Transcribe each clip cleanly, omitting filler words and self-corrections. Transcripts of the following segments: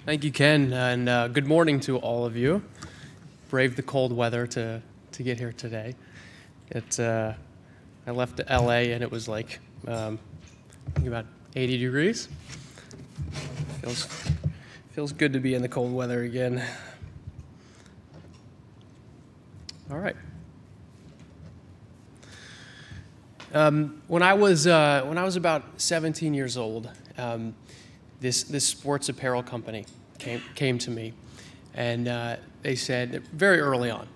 Thank you, Ken, and good morning to all of you. Braved the cold weather to get here today. I left to LA and it was like I think about 80 degrees. Feels good to be in the cold weather again. All right. When I was about 17 years old, this sports apparel company came to me, and they said very early on,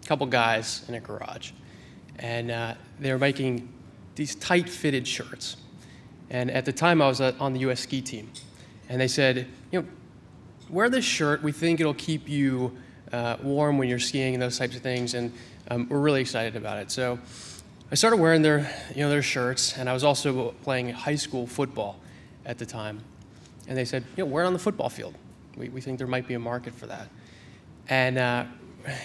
a couple guys in a garage, and they were making these tight-fitted shirts. And at the time, I was on the U.S. ski team, and they said, wear this shirt. We think it'll keep you warm when you're skiing and those types of things, and we're really excited about it. So I started wearing their shirts, and I was also playing high school football at the time. And they said, wear it on the football field. We think there might be a market for that. And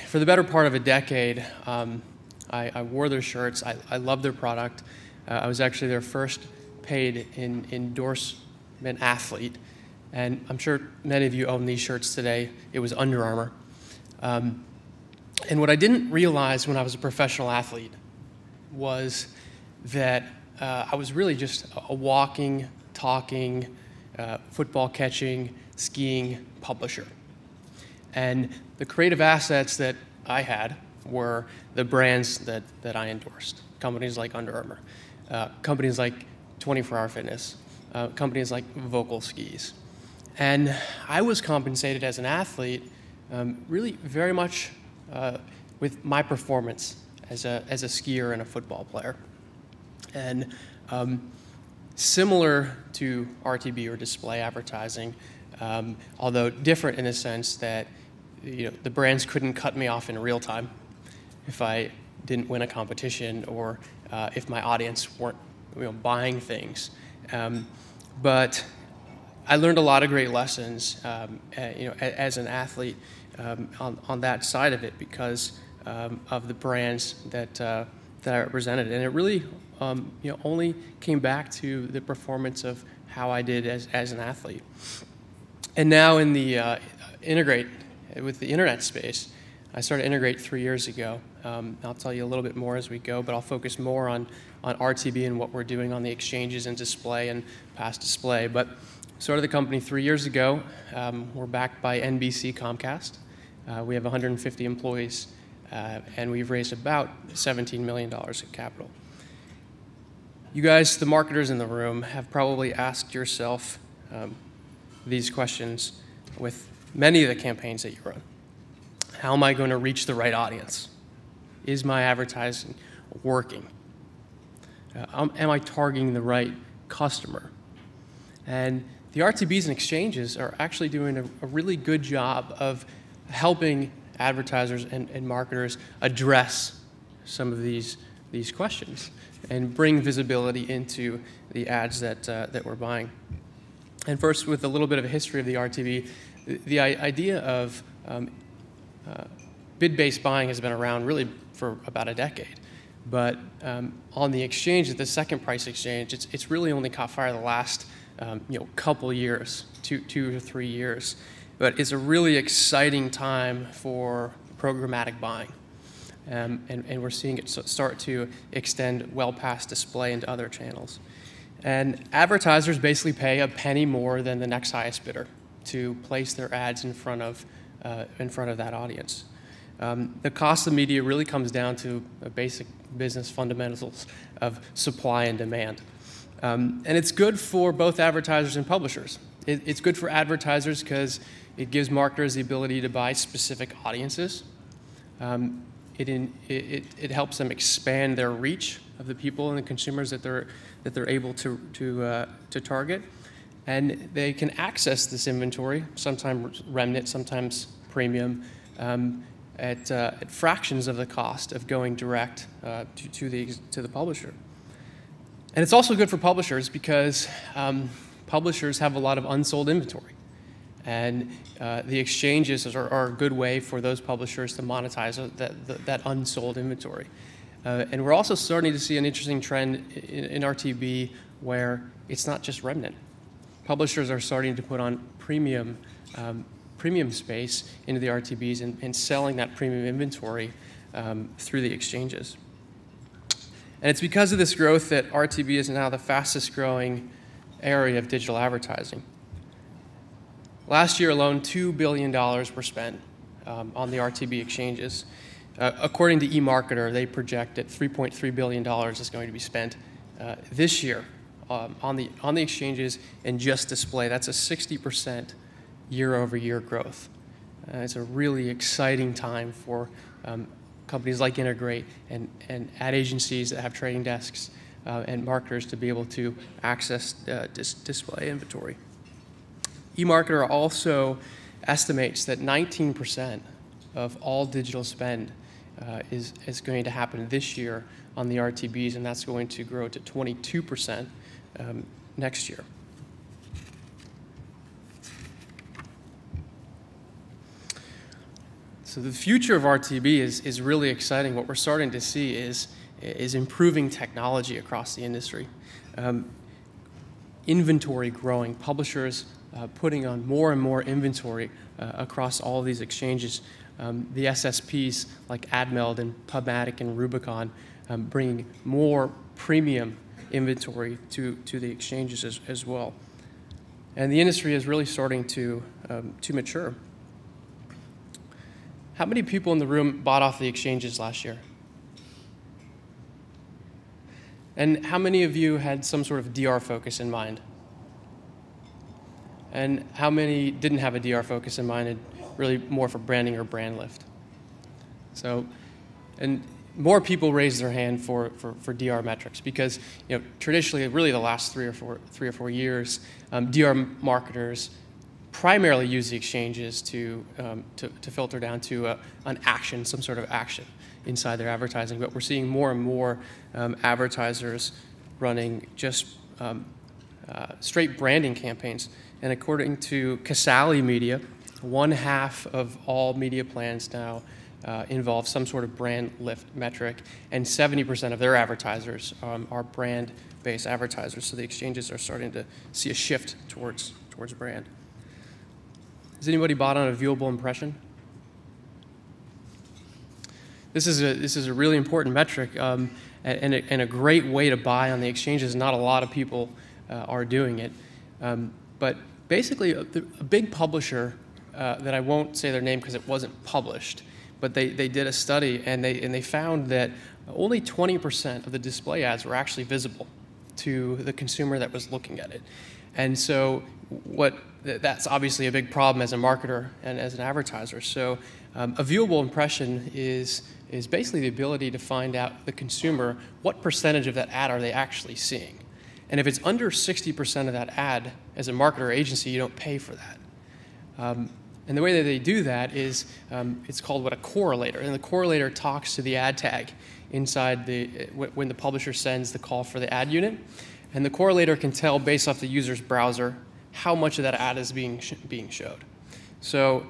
for the better part of a decade, I wore their shirts. I loved their product. I was actually their first paid endorsement athlete. And I'm sure many of you own these shirts today. It was Under Armour. And what I didn't realize when I was a professional athlete was that I was really just a walking, talking, football catching, skiing publisher. And the creative assets that I had were the brands that I endorsed. Companies like Under Armour, companies like 24-Hour Fitness, companies like Vocal Skis. And I was compensated as an athlete really very much with my performance as a skier and a football player. And similar to RTB or display advertising, although different in the sense that the brands couldn't cut me off in real time if I didn't win a competition or if my audience weren't buying things. But I learned a lot of great lessons as an athlete on that side of it because of the brands that I represented, and it really only came back to the performance of how I did as an athlete. And now in the Integrate, with the internet space, I started Integrate 3 years ago. I'll tell you a little bit more as we go, but I'll focus more on RTB and what we're doing on the exchanges and display and past display. But started the company 3 years ago. We're backed by NBC Comcast. We have 150 employees, and we've raised about $17 million in capital. You guys, the marketers in the room, have probably asked yourself these questions with many of the campaigns that you run. How am I going to reach the right audience? Is my advertising working? Am I targeting the right customer? And the RTBs and exchanges are actually doing a really good job of helping advertisers and marketers address some of these questions and bring visibility into the ads that we're buying. And first, with a little bit of a history of the RTB, the idea of bid-based buying has been around really for about a decade. But on the exchange, at the second price exchange, it's really only caught fire the last couple years, two to 3 years. But it's a really exciting time for programmatic buying. And we're seeing it start to extend well past display into other channels. And advertisers basically pay a penny more than the next highest bidder to place their ads in front of that audience. The cost of media really comes down to the basic business fundamentals of supply and demand. And it's good for both advertisers and publishers. It's good for advertisers because it gives marketers the ability to buy specific audiences. It helps them expand their reach of the people and the consumers that they're able to target, and they can access this inventory, sometimes remnant, sometimes premium, at fractions of the cost of going direct to the publisher. And it's also good for publishers because publishers have a lot of unsold inventory. And the exchanges are a good way for those publishers to monetize that unsold inventory. And we're also starting to see an interesting trend in RTB where it's not just remnant. Publishers are starting to put on premium space into the RTBs and selling that premium inventory through the exchanges. And it's because of this growth that RTB is now the fastest growing area of digital advertising. Last year alone, $2 billion were spent on the RTB exchanges. According to eMarketer, they project that $3.3 billion is going to be spent this year on the exchanges and just display. That's a 60% year-over-year growth. It's a really exciting time for companies like Integrate and ad agencies that have trading desks and marketers to be able to access display inventory. eMarketer also estimates that 19% of all digital spend is going to happen this year on the RTBs, and that's going to grow to 22% next year. So the future of RTB is really exciting. What we're starting to see is improving technology across the industry. Inventory growing, publishers putting on more and more inventory across all of these exchanges. The SSPs like AdMeld and PubMatic and Rubicon bringing more premium inventory to the exchanges as well. And the industry is really starting to mature. How many people in the room bought off the exchanges last year? And how many of you had some sort of DR focus in mind? And how many didn't have a DR focus in mind and really more for branding or brand lift? So, and more people raised their hand for DR metrics because, you know, traditionally, really the last three or four years, DR marketers primarily use the exchanges to filter down to an action, some sort of action inside their advertising. But we're seeing more and more advertisers running just straight branding campaigns. And according to Casale Media, 1/2 of all media plans now involve some sort of brand lift metric, and 70% of their advertisers are brand-based advertisers. So the exchanges are starting to see a shift towards brand. Has anybody bought on a viewable impression? This is a really important metric and a great way to buy on the exchanges. Not a lot of people are doing it, but basically a big publisher that I won't say their name because it wasn't published, but they did a study and they found that only 20% of the display ads were actually visible to the consumer that was looking at it. And so that's obviously a big problem as a marketer and as an advertiser. So a viewable impression is basically the ability to find out the consumer what percentage of that ad are they actually seeing. And if it's under 60% of that ad, as a marketer or agency, you don't pay for that. And the way that they do that is it's called a correlator. And the correlator talks to the ad tag inside when the publisher sends the call for the ad unit. And the correlator can tell based off the user's browser how much of that ad is being showed. So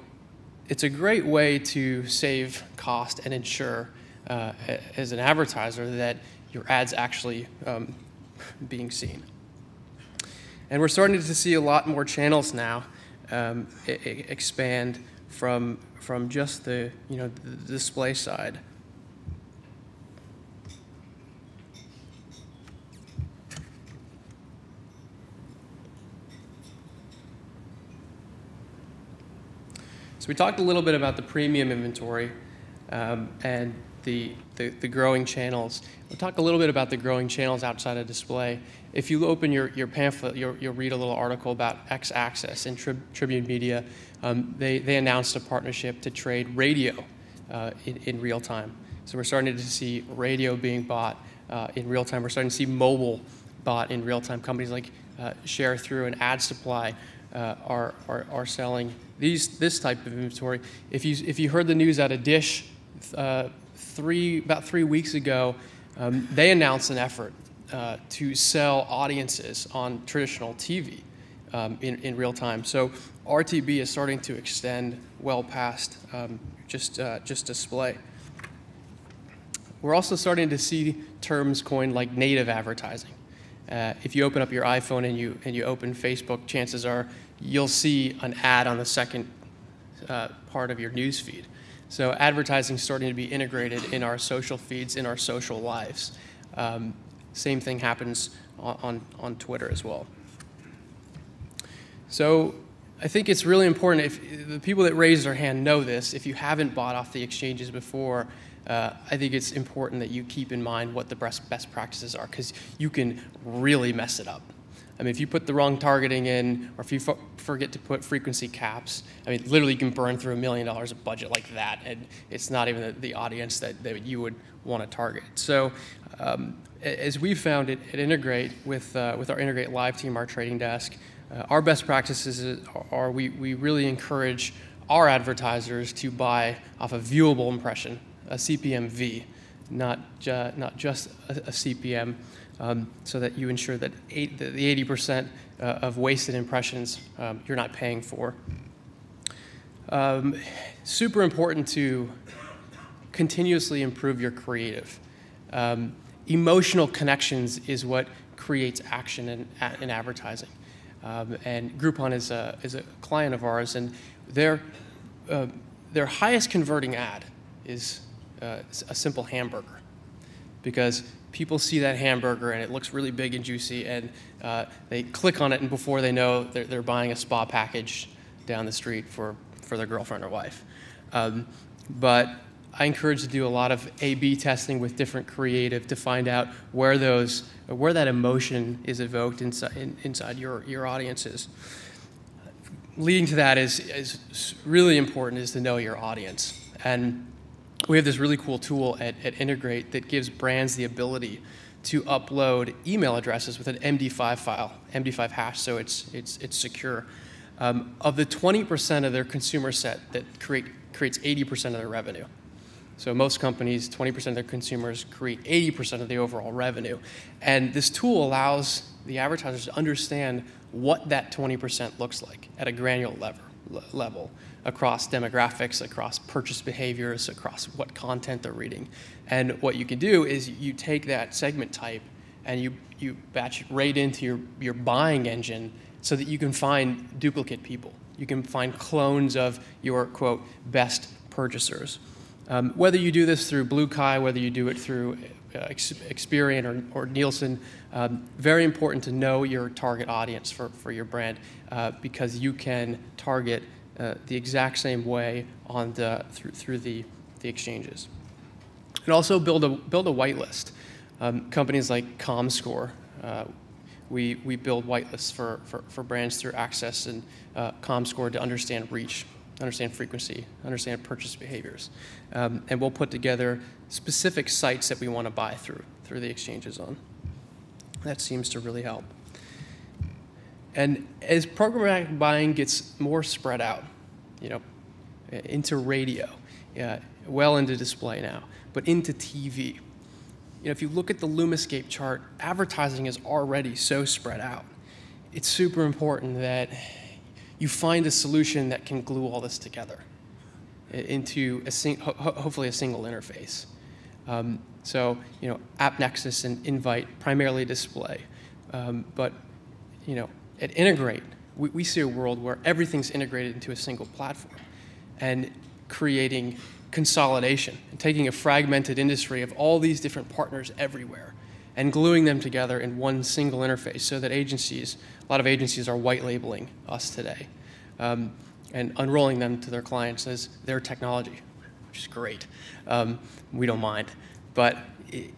it's a great way to save cost and ensure as an advertiser that your ad's actually being seen. And we're starting to see a lot more channels now expand from just the display side. So we talked a little bit about the premium inventory and the growing channels. We'll talk a little bit about the growing channels outside of display. If you open your pamphlet, you'll read a little article about X-Access and Tribune Media. They announced a partnership to trade radio in real time. So we're starting to see radio being bought in real time. We're starting to see mobile bought in real time. Companies like Share Through and Ad Supply are selling this type of inventory. If you heard the news out of Dish about 3 weeks ago, they announced an effort to sell audiences on traditional TV in real time. So RTB is starting to extend well past just display. We're also starting to see terms coined like native advertising. If you open up your iPhone and you open Facebook, chances are you'll see an ad on the second part of your news feed. So advertising is starting to be integrated in our social feeds, in our social lives. Same thing happens on Twitter as well. So I think it's really important, if the people that raise their hand know this, if you haven't bought off the exchanges before, I think it's important that you keep in mind what the best practices are, because you can really mess it up. I mean, if you put the wrong targeting in, or if you forget to put frequency caps, I mean, literally you can burn through $1 million of budget like that, and it's not even the audience that you would want to target. So as we found at Integrate with our Integrate Live team, our trading desk, our best practices are we really encourage our advertisers to buy off a viewable impression, a CPMV, not just a CPM, so that you ensure that the 80% of wasted impressions you're not paying for. Super important to continuously improve your creative. Emotional connections is what creates action in advertising. And Groupon is a client of ours, and their highest converting ad is a simple hamburger, because people see that hamburger and it looks really big and juicy, and they click on it, and before they know, they're buying a spa package down the street for their girlfriend or wife. But I encourage to do a lot of A/B testing with different creative to find out where that emotion is evoked inside your audiences. Leading to that is really important, is to know your audience. And we have this really cool tool at Integrate that gives brands the ability to upload email addresses with an MD5 file, MD5 hash, so it's secure. Of the 20% of their consumer set that creates 80% of their revenue. So most companies, 20% of their consumers create 80% of the overall revenue. And this tool allows the advertisers to understand what that 20% looks like at a granular level, across demographics, across purchase behaviors, across what content they're reading. And what you can do is you take that segment type and you batch it right into your buying engine so that you can find duplicate people. You can find clones of your, quote, best purchasers. Whether you do this through Blue Kai, whether you do it through Experian or Nielsen, very important to know your target audience for your brand, because you can target the exact same way through the exchanges. And also build a whitelist. Companies like ComScore, we build whitelists for brands through Access and ComScore to understand reach, understand frequency, understand purchase behaviors. And we'll put together specific sites that we want to buy through the exchanges on. That seems to really help. And as programmatic buying gets more spread out, into radio, well into display now, but into TV, if you look at the Lumascape chart, advertising is already so spread out. It's super important that you find a solution that can glue all this together into hopefully a single interface. So, AppNexus and Invite primarily display, but at Integrate, we see a world where everything's integrated into a single platform, and creating consolidation and taking a fragmented industry of all these different partners everywhere and gluing them together in one single interface, so that a lot of agencies are white labeling us today, and unrolling them to their clients as their technology, which is great. We don't mind. But I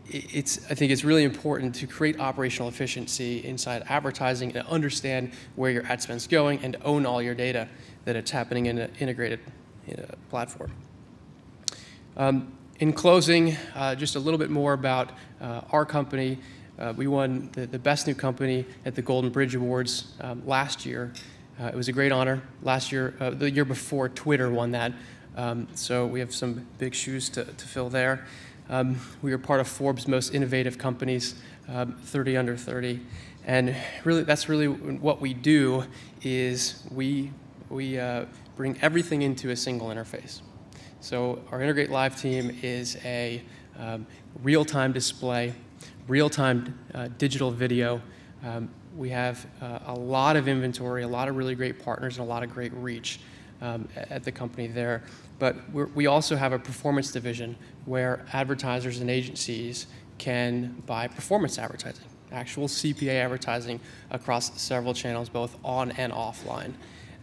think it's really important to create operational efficiency inside advertising and understand where your ad spend's going, and to own all your data, that it's happening in an integrated platform. In closing, just a little bit more about our company. We won the Best New Company at the Golden Bridge Awards last year. It was a great honor. Last year, the year before, Twitter won that. So we have some big shoes to fill there. We are part of Forbes' most innovative companies, 30 under 30. And really, that's really what we do, is we bring everything into a single interface. So our Integrate Live team is a real-time display, real-time digital video, we have a lot of inventory, a lot of really great partners, and a lot of great reach at the company there. But we also have a performance division where advertisers and agencies can buy performance advertising, actual CPA advertising across several channels, both on and offline.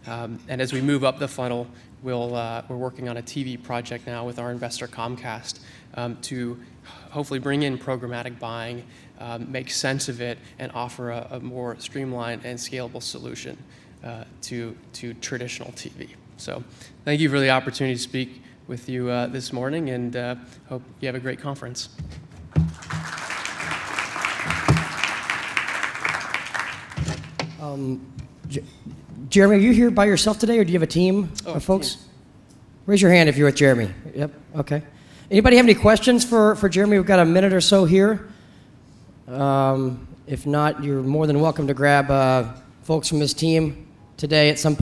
And as we move up the funnel, we're working on a TV project now with our investor Comcast to hopefully bring in programmatic buying, make sense of it, and offer a more streamlined and scalable solution to traditional TV. So thank you for the opportunity to speak with you this morning, and hope you have a great conference. Jeremy, are you here by yourself today, or do you have a team of folks? Team. Raise your hand if you're with Jeremy. Yep, okay. Anybody have any questions for Jeremy? We've got a minute or so here. If not, you're more than welcome to grab folks from his team today at some point.